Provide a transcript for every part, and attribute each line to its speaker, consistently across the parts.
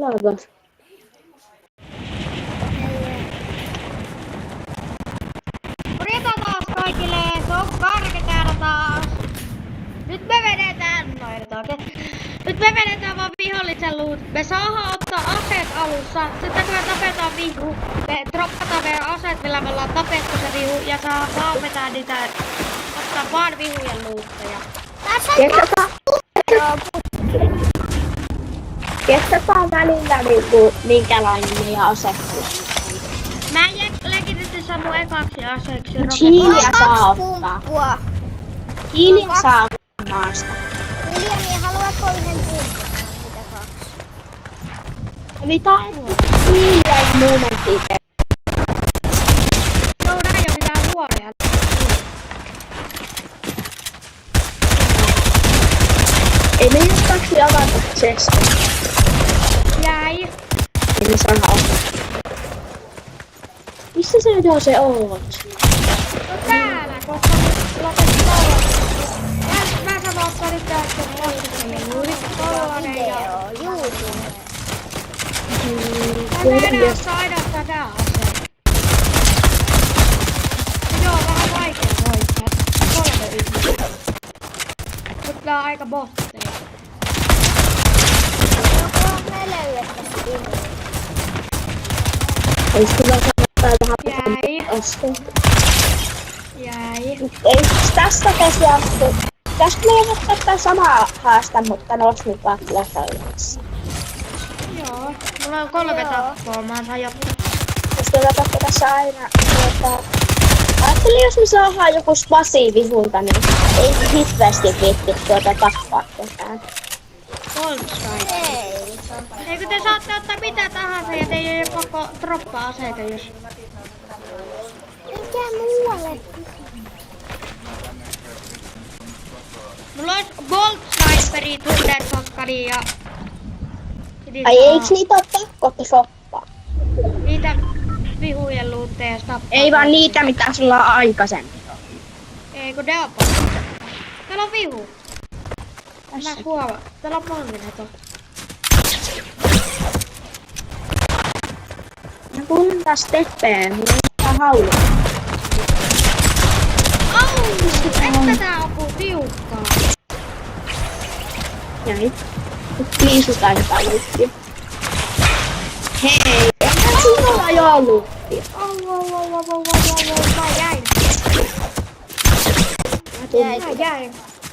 Speaker 1: pelataan.
Speaker 2: Morjenta taas kaikille, se on Karke täällä taas. Nyt me vedetään, Nyt me vedetään vaan vihollisen loot. Me saadaan ottaa aseet alussa. Sitten kun me tapetaan vihu, me droppataan meidän aseet, millä me ollaan tapettu se vihu. Ja saa vetää niitä, ottaa vaan vihujen lootteja.
Speaker 1: Kertokaa välillä niinku minkälainen meidän asetus.
Speaker 2: Mä legitisti saan mun ekaksi aseeksi
Speaker 1: Hiiliä saa ottaa. Hiiliä saa maasta.
Speaker 3: Viljami, haluatko yhden pumpun? Mitä kaksi?
Speaker 1: Mitä hiiliä ja momentin.
Speaker 2: Joudaan jo mitään vuoria.
Speaker 1: Ei me just kaksi avata chesta.
Speaker 2: Jäi.
Speaker 1: Ei me saa avata. Missä sä jo se oot?
Speaker 2: No täällä, koska lopetin kauan. Mä sanon ottaa nyt tästä postiselle juuri tollanen ja... Mä enää saa ainoastaan tää aseen. Joo, vähän vaikea voittaa. 3 ihmistä. Mut tää on aika botteja.
Speaker 1: Ei kyllä kannattaa vähän
Speaker 2: Jäi.
Speaker 1: asteen.
Speaker 2: Jäi.
Speaker 1: Ei tästä käsiä. Tästä meidän ottaa samaa haasta, mutta ne olisi nyt vaan kyllä täydessä.
Speaker 2: Joo. Mulla on 3 tappoa, mä saan jatkaa.
Speaker 1: Jos pakko tässä aina ajattelin, jos me saadaan joku spasi vihulta, niin ei hirveästi viitti tappaa ketään.
Speaker 2: Eikö te saatte ottaa mitä tahansa ja teidän ei ole pakko droppaa aseita, jos...
Speaker 3: Mikä muualle?
Speaker 2: Mulla olisi Bolt Sniperi, Thunder Shotguni ja...
Speaker 1: Ai eiks niitä oo pakko shoppaa?
Speaker 2: Niitä vihujen luutteja tappaa.
Speaker 1: Ei vaan niitä, mitä sulla on aikaisemmin.
Speaker 2: Ei kun ne on pakko. Täällä on vihu. Mä kuolla. Täällä on monvineto.
Speaker 1: Mä kuulen taas teppeen, mulla ei mitään haulua.
Speaker 2: Au! Että tää ampuu tiukkaa.
Speaker 1: Näin. Nyt liisutaan jotain luuttia. Hei! Enää sinulla jo luuttia.
Speaker 2: Au, mä jäin.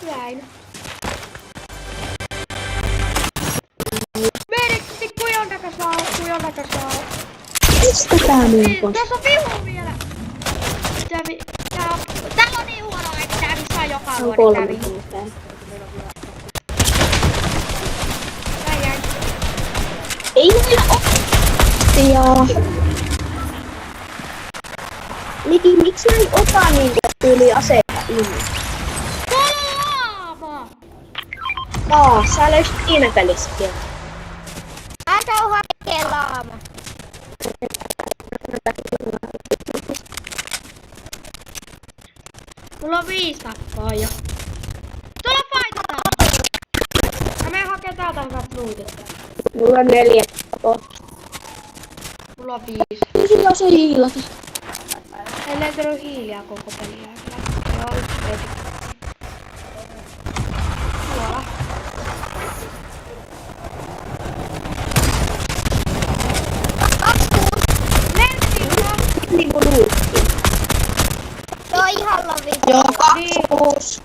Speaker 2: Jäin. Merkki, kujon takas vaan.
Speaker 1: Mistä tää niin on?
Speaker 2: Tässä on vihu vielä. Täällä on niin huono, että tää missä on joka
Speaker 1: On
Speaker 2: vuori tää
Speaker 1: 3
Speaker 2: vihu.
Speaker 1: minuuttia.
Speaker 2: Mä jäin.
Speaker 1: Ei meillä optia. Liki, miksi mä en ota niitä tyyli aseita ilmi?
Speaker 2: Kolaama!
Speaker 1: Sä löysit viime pelissäkin.
Speaker 3: Älä oo haikeen laama.
Speaker 2: Mulla on 5 tappoa jo. Tuolla paikataan! Mä menen hakee täältä hyvät luutit.
Speaker 1: Mulla on 4 tappoa.
Speaker 2: Mulla on 5.
Speaker 1: Sillä on se hiilata.
Speaker 2: Ei löytynyt hiiliä koko peliä. Joo, yksi. Tuolla.
Speaker 1: Niinku luutti.
Speaker 3: Se on ihan lovi.
Speaker 1: Joo, 26.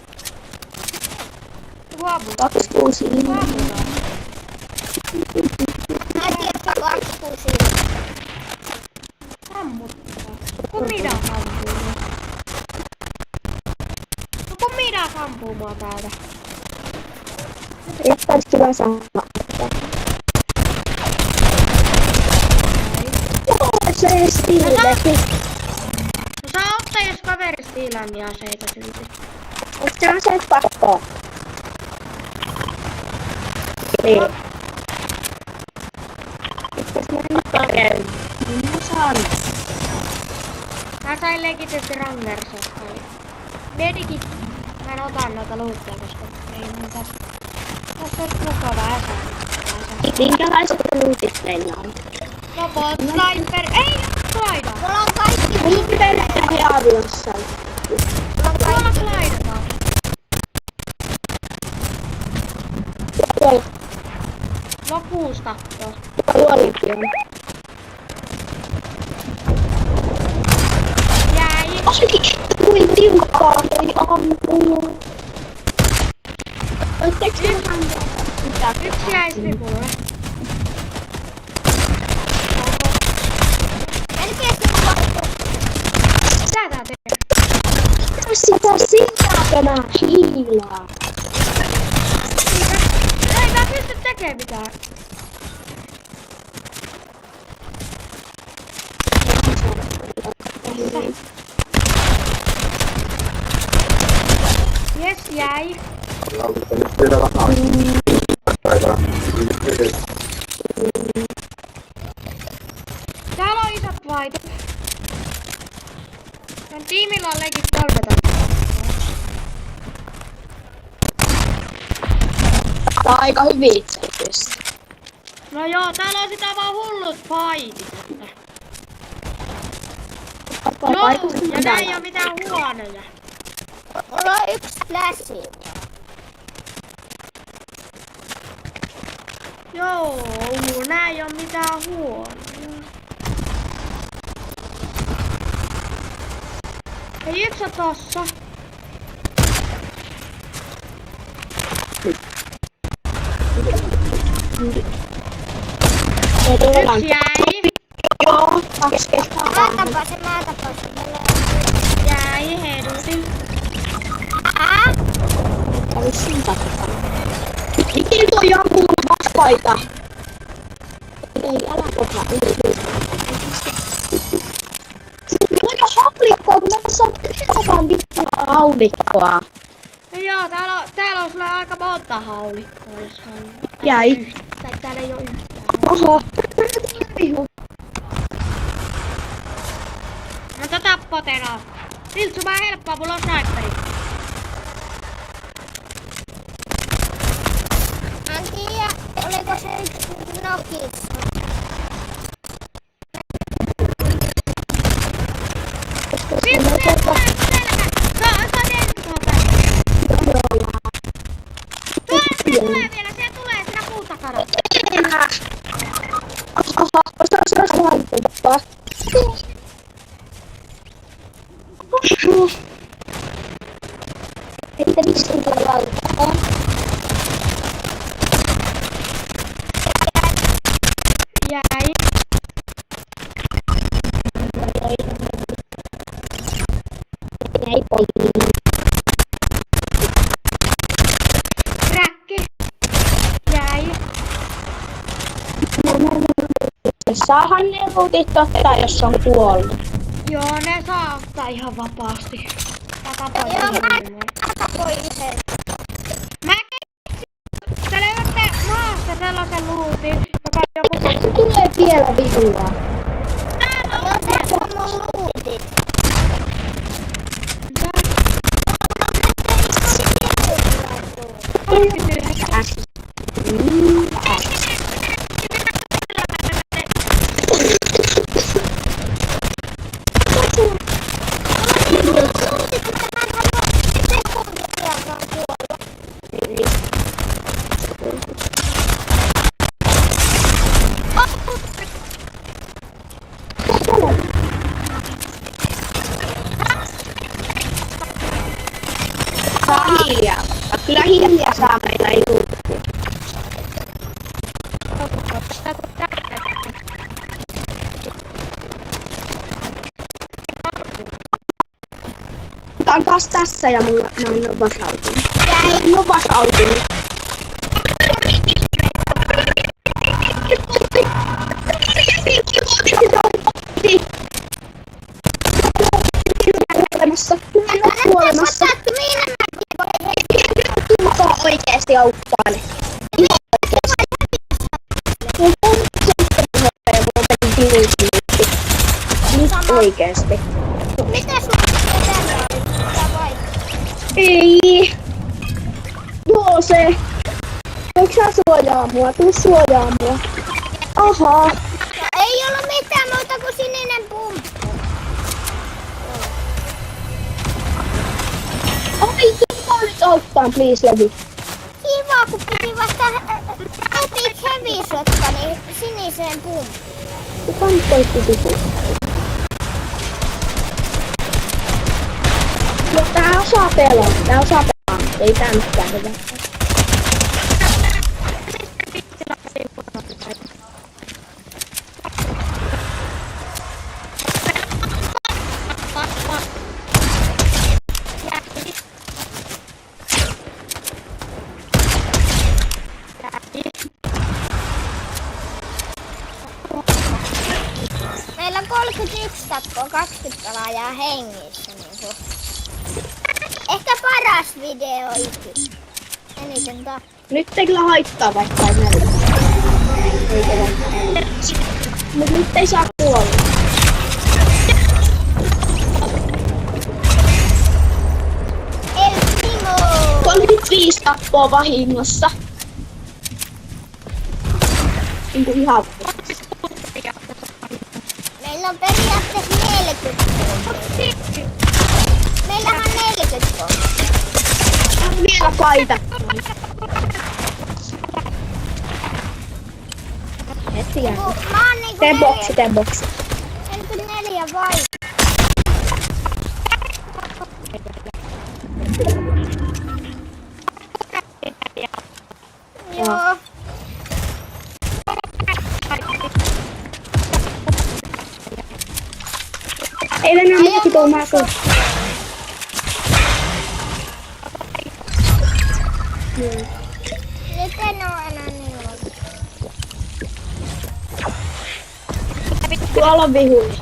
Speaker 2: Huomu.
Speaker 1: 26 ilmaa.
Speaker 2: Huomutaan.
Speaker 3: Mä tiedän 26.
Speaker 2: Sammuttaa. Kun minä ampuu mua. No kun minä ampuu mua täältä.
Speaker 1: Jättäis kyllä sama. Joo, se stiilekin.
Speaker 2: No saa ottaa jos kaveri stiilaa niin aseita silti.
Speaker 1: Onko se aseet pakkoa? Ei. Jos mä en käy, niin mä saan.
Speaker 2: Mä sain legitisti rangersota. Medikit. Mä en ota noita luutteja, koska ei muuta. Tässä olisi mukava äsä.
Speaker 1: Minkälaiset luutit teillä on?
Speaker 2: No bot, sniper, ei slaida.
Speaker 3: Mulla on kaikki
Speaker 1: Luutit teillä on aviossa.
Speaker 2: Tuolla slaidataan. No puusta. Joo.
Speaker 1: Tuolikin on.
Speaker 2: Jäi.
Speaker 1: Oi, kuin tiukkaa ei ampuu. Voitteko te mitä?
Speaker 2: Yksi jäi sivulle.
Speaker 3: melkein sulla.
Speaker 2: Mitä tää tekee?
Speaker 1: Sitä mä hiilaa.
Speaker 2: Ei tää pysty tekee mitään. Jes, jäi. Täällä on isot vaitot. Tän tiimillä on legit 3 tapaa.
Speaker 1: Tää on aika hyvin itse asiassa.
Speaker 2: No joo, täällä on sitä vaan hullut faitit. Joo, ja nää ei oo mitään huonoja.
Speaker 3: Mulla on yksi flashi.
Speaker 2: Joo, nää ei oo mitään huonoja. Ei yksi on tossa. Yksi jäi.
Speaker 1: Joo, 2 kertaa.
Speaker 3: Mä tapasin.
Speaker 2: Jäi hedutin.
Speaker 1: Oli siitä. Miten toi ampuu vastaita? Ei, älä kota. Kuinka haulikkoa, kun mä saan kerran vittua haulikkoa.
Speaker 2: No joo, täällä on sulle aika monta haulikkoa, jos on.
Speaker 1: Jäi.
Speaker 2: Tai täällä ei oo yhtään.
Speaker 1: Oho.
Speaker 2: No tota poteraa. Siltsu vähän helppoa, mulla on sniperi.
Speaker 3: Mä en tiedä, oliko se yksi nokissa.
Speaker 2: Siltsu vielä tulee selkä. Saa tehty tuota. Tulee vielä, se tulee siinä puun takana.
Speaker 1: Aha, osaa hankkia. Että mistä tää laittaa?
Speaker 2: Jäi.
Speaker 1: Ei poikin.
Speaker 2: Räkki. Jäi.
Speaker 1: Saahan ne luutit ottaa, jos on kuollut.
Speaker 2: Joo, ne saa ottaa ihan vapaasti. Mä tapoin
Speaker 3: Joo,
Speaker 2: sen.
Speaker 3: mä tapoin yhden.
Speaker 2: Mä keksin. Te löydätte maasta sellaisen luutin, joka on joku...
Speaker 1: Se tulee vielä vihua.
Speaker 2: Täällä on!
Speaker 3: Joo, tässä on mun luutit.
Speaker 1: Saa hiljaa. Kyllä hiljaa saa meillä ei luutti. Tää on taas tässä ja mulla mä en oo vasautunut. En oo vasautunut. Kuolemassa. Kuka oikeesti auttaa ne? Nyt oikeesti.
Speaker 3: Mitä sulla täällä oli? Mitä vaikka?
Speaker 1: Ei. Joo se. Voiko sä suojaa? tuu suojaa mua. Ahaa.
Speaker 3: No, ei ollut mitään muuta kuin sininen pumppu.
Speaker 1: Ai, tulla nyt auttaa, please, Levi.
Speaker 3: Kiva, kun piti vasta Epic Heavy Shotgunin siniseen pumppuun.
Speaker 1: Kuka nyt koitti sisua? No tää osaa pelaa, Ei tää mikään hyvä.
Speaker 3: Meillä on 31 tappoa, 20 pelaajaa hengissä. Niin ehkä paras video ikinä. Eniten tappoa.
Speaker 1: Nyt ei kyllä haittaa vaikka ei näy. Mut nyt ei saa kuolla.
Speaker 3: El Primo!
Speaker 1: 35 tappoa vahingossa. Niinku ihan.
Speaker 3: Meillä on periaatteessa 40 puntia. Meillä on 40 puntia.
Speaker 1: Vielä paita. Heti jää.
Speaker 3: Mä oon niinku
Speaker 1: Tee boksi.
Speaker 3: 44 vai. Joo.
Speaker 1: Ei enää muuta tuomaa kuin.
Speaker 3: Nyt en oo enää niin ollut.
Speaker 1: Tuolla on vihuja.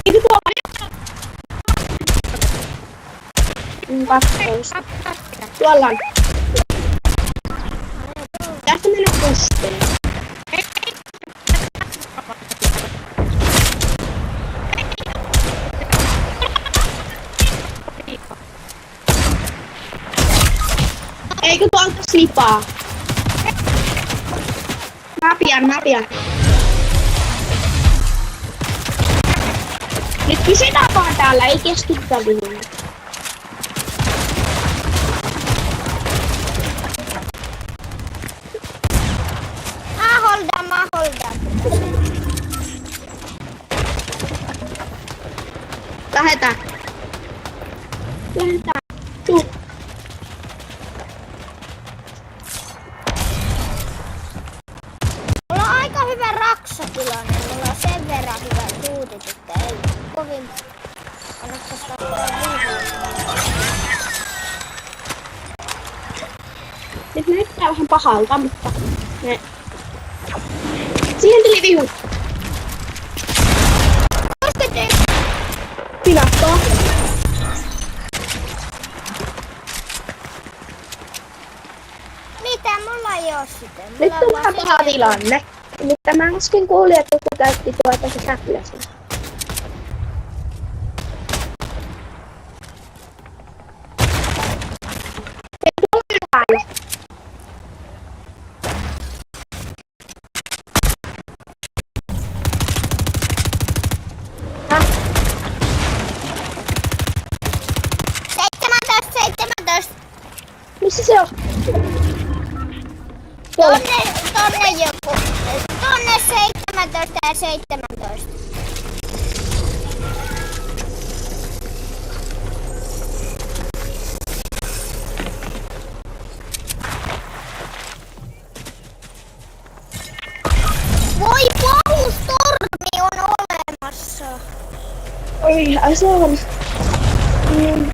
Speaker 1: Eikö tuolla? Katsoista. Tuolla on. Tästä mennä pusteen. Eikö tuolta slipaa? Mä pian. Nyt pysytään vaan täällä, ei keskittää vihuja.
Speaker 3: Mä holdaan.
Speaker 1: Lähetään. Tuu.
Speaker 3: Mulla on aika hyvä raksatilanne. Mulla on sen verran hyvät tuutit, että ei kovin kannattais katsoa vihoa.
Speaker 1: Nyt näyttää vähän pahalta, mutta ne. Siihen tuli vihu. Pilattoa.
Speaker 3: Mitä? Mulla ei oo sitä.
Speaker 1: Nyt on vähän paha tilanne. Mutta mä äsken kuulin, että joku käytti tuota se säpläsi. Ei tuolla hyvää jo. Häh?
Speaker 3: 17.
Speaker 1: Missä se on? Tuolla.
Speaker 3: Tonne joku. Tonne 17 ja 17. Voi pahustormi on olemassa.
Speaker 1: Oi, se on.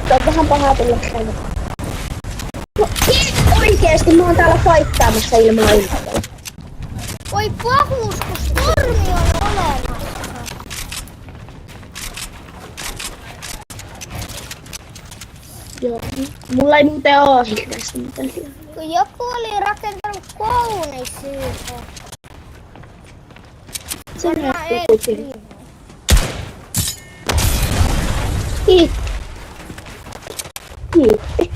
Speaker 1: Tää on vähän pahaa tulla tänne. No, oikeesti mä oon täällä faittaamassa ilman ilmoitella.
Speaker 3: Voi pahuus, kun stormi on olemassa.
Speaker 1: Joo. Mulla ei muuten oo hirveästi mitään.
Speaker 3: Kun joku oli rakentanut kouni siitä.
Speaker 1: Se on
Speaker 3: Varmaan
Speaker 1: joku
Speaker 3: El
Speaker 1: siinä.
Speaker 3: Primo.
Speaker 1: Kiitti.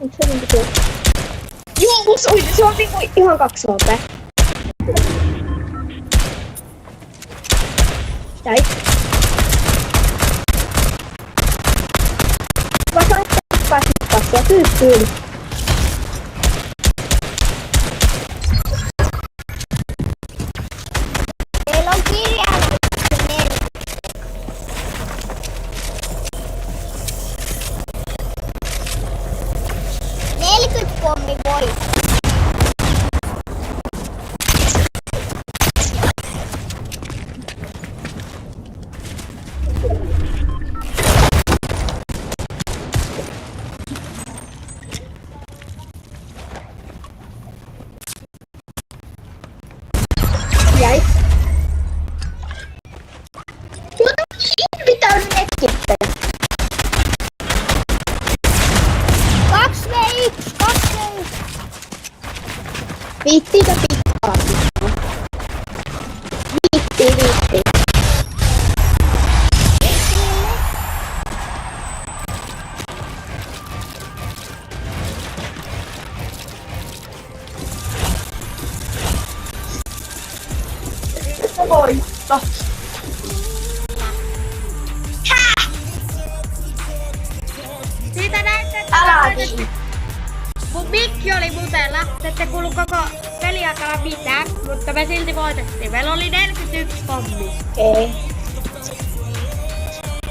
Speaker 1: Onko se niinku tuo? Joo, se on niinku ihan 2 HP. Jäi. Mä sain päästä kyllä.
Speaker 3: Teillä on kirjaimellisesti 40 pommi voi.
Speaker 1: Jäi. Tuota pitää netkittää.
Speaker 3: 2v1, 2v1.
Speaker 1: Viittiitä pitää. Viitti. Voitto.
Speaker 2: Siitä näyttää, että
Speaker 1: Älä
Speaker 2: te
Speaker 1: niin.
Speaker 2: mun mikki oli mutella. Te ette kuulu koko peliaikana mitään, mutta me silti voitettiin. Meillä oli 41 pommi.
Speaker 1: Okei.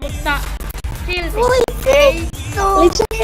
Speaker 2: Mutta silti
Speaker 3: Voi
Speaker 2: ei.
Speaker 3: vittu.
Speaker 1: Oliko se